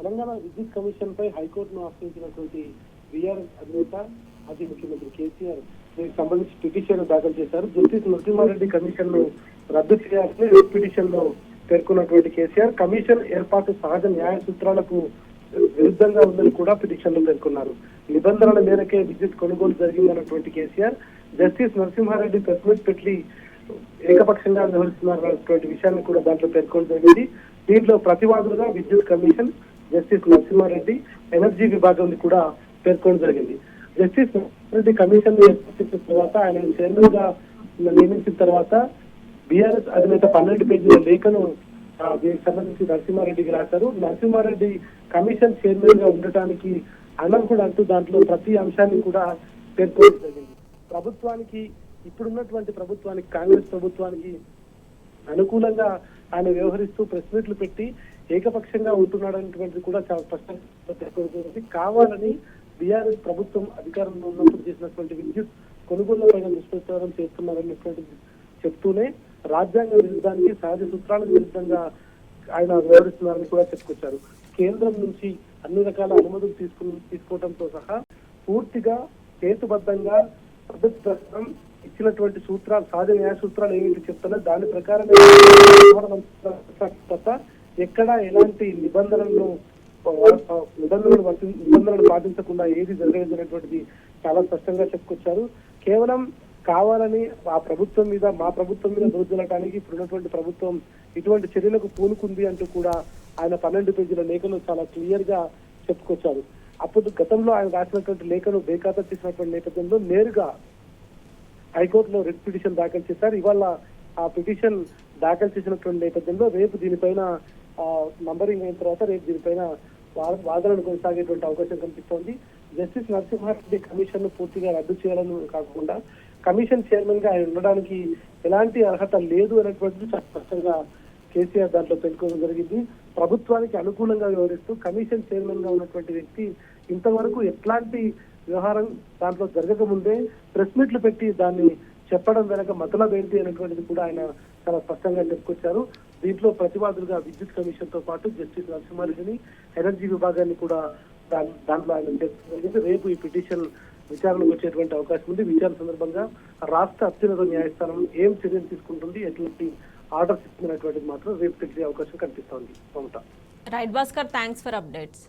తెలంగాణ విద్యుత్ కమిషన్ పై హైకోర్టును ఆశ్రయించినటువంటి బీఆర్ఎస్ అధినేత మాజీ ముఖ్యమంత్రి కేసీఆర్ దీనికి సంబంధించి పిటిషన్ దాఖలు చేశారు. జస్టిస్ నరసింహారెడ్డి కమిషన్ ను రద్దు చేయాలని పిటిషన్ లో పేర్కొన్నటువంటి కేసీఆర్ కమిషన్ ఏర్పాటు సహజ న్యాయ సూత్రాలకు విరుద్ధంగా ఉందని కూడా పిటిషన్ లో పేర్కొన్నారు. నిబంధనల మేరకే విద్యుత్ కొనుగోలు జరిగిందన్నటువంటి KCR justice Narasimha Reddy press meet పెట్టి ఏకపక్షంగా వ్యవహరిస్తున్నారన్నటువంటి విషయాన్ని కూడా దాంట్లో పేర్కొనడం జరిగింది. దీంట్లో ప్రతివాదులుగా విద్యుత్ కమిషన్, జస్టిస్ నరసింహారెడ్డి, ఎనర్జీ విభాగం కూడా పేర్కొనడం జరిగింది. జస్టిస్ నరసింహారెడ్డి కమిషన్ ఏర్పాటు తర్వాత ఆయన చైర్మన్ గా నియమించిన తర్వాత బీఆర్ఎస్ అధినేత 12 పేజీల లేఖను దీనికి సంబంధించి నరసింహారెడ్డికి రాశారు. నరసింహారెడ్డి కమిషన్ చైర్మన్ గా ఉండటానికి అనర్హుడు అంటూ దాంట్లో ప్రతి అంశాన్ని కూడా పేర్కొనడం జరిగింది. ప్రభుత్వానికి ఇప్పుడున్నటువంటి ప్రభుత్వానికి, కాంగ్రెస్ ప్రభుత్వానికి అనుకూలంగా ఆయన వ్యవహరిస్తూ ప్రెస్ మీట్లు పెట్టి ఏకపక్షంగా ఉంటున్నాడనేటువంటిది కూడా చాలా స్పష్టంగా కావాలని బీఆర్ఎస్ ప్రభుత్వం అధికారంలో ఉన్నప్పుడు చేసినటువంటి విద్యుత్ కొనుగోళ్లపైన దుష్ప్రచారం చేస్తున్నారనేటువంటిది చెప్తూనే రాజ్యాంగ విరుద్ధానికి, సహజ సూత్రాలకు విరుద్ధంగా ఆయన వ్యవహరిస్తున్నారని కూడా చెప్పుకొచ్చారు. కేంద్రం నుంచి అన్ని రకాల అనుమతులు తీసుకోవడంతో సహా పూర్తిగా హేతుబద్ధంగా ప్రభుత్వం ఇచ్చినటువంటి సూత్రాలు, సహజ న్యాయ సూత్రాలు ఏమిటి చెప్తున్నా దాని ప్రకారం ఎక్కడ ఎలాంటి నిబంధనలు పాటించకుండా ఏది జరగలేదనేటువంటిది చాలా స్పష్టంగా చెప్పుకొచ్చారు. కేవలం కావాలని ఆ ప్రభుత్వం మీద, మా ప్రభుత్వం మీద దోచులటానికి ఇప్పుడున్నటువంటి ప్రభుత్వం ఇటువంటి చర్యలకు పూనుకుంది అంటూ కూడా ఆయన 12 పేజీల లేఖను చాలా క్లియర్ గా చెప్పుకొచ్చారు. అప్పుడు గతంలో ఆయన రాసినటువంటి లేఖను బేఖాతా చేసినటువంటి నేపథ్యంలో నేరుగా హైకోర్టులో రిట్ పిటిషన్ దాఖలు చేశారు. ఇవాళ ఆ పిటిషన్ దాఖలు చేసినటువంటి నేపథ్యంలో రేపు దీనిపైన నంబరింగ్ అయిన తర్వాత రేపు దీనిపైన వాదనలు కొనసాగేటువంటి అవకాశం కనిపిస్తోంది. జస్టిస్ నరసింహారెడ్డి కమిషన్ ను పూర్తిగా రద్దు చేయాలని కాకుండా కమిషన్ చైర్మన్ గా ఆయన ఉండడానికి ఎలాంటి అర్హత లేదు అనేటువంటిది చాలా స్పష్టంగా కేసీఆర్ దాంట్లో పేర్కొనడం జరిగింది. ప్రభుత్వానికి అనుకూలంగా వ్యవహరిస్తూ కమిషన్ చైర్మన్ గా ఉన్నటువంటి వ్యక్తి ఇంతవరకు ఎట్లాంటి వ్యవహారం దాంట్లో జరగకముందే ప్రెస్ మీట్లు పెట్టి దాన్ని చెప్పడం వెనక మతలబ్ ఏంటి అనేటువంటిది కూడా ఆయన చాలా స్పష్టంగా చెప్పుకొచ్చారు. దీంట్లో ప్రతివాదులుగా విద్యుత్ కమిషన్ తో పాటు జస్టిస్ నరసింహారెడ్డిని, ఎనర్జీ విభాగాన్ని కూడా దాంట్లో ఆయన జరిగింది. రేపు ఈ పిటిషన్ విచారణకు వచ్చేటువంటి అవకాశం ఉంది. విచారణ సందర్భంగా రాష్ట్ర అత్యున్నత న్యాయస్థానం ఏం చర్యలు తీసుకుంటుంది, ఎటువంటి ఆర్డర్స్ ఇస్తున్నటువంటిది మాత్రం రేపు తెలిసే అవకాశం కనిపిస్తోంది. Right Bhaskar, thanks for updates.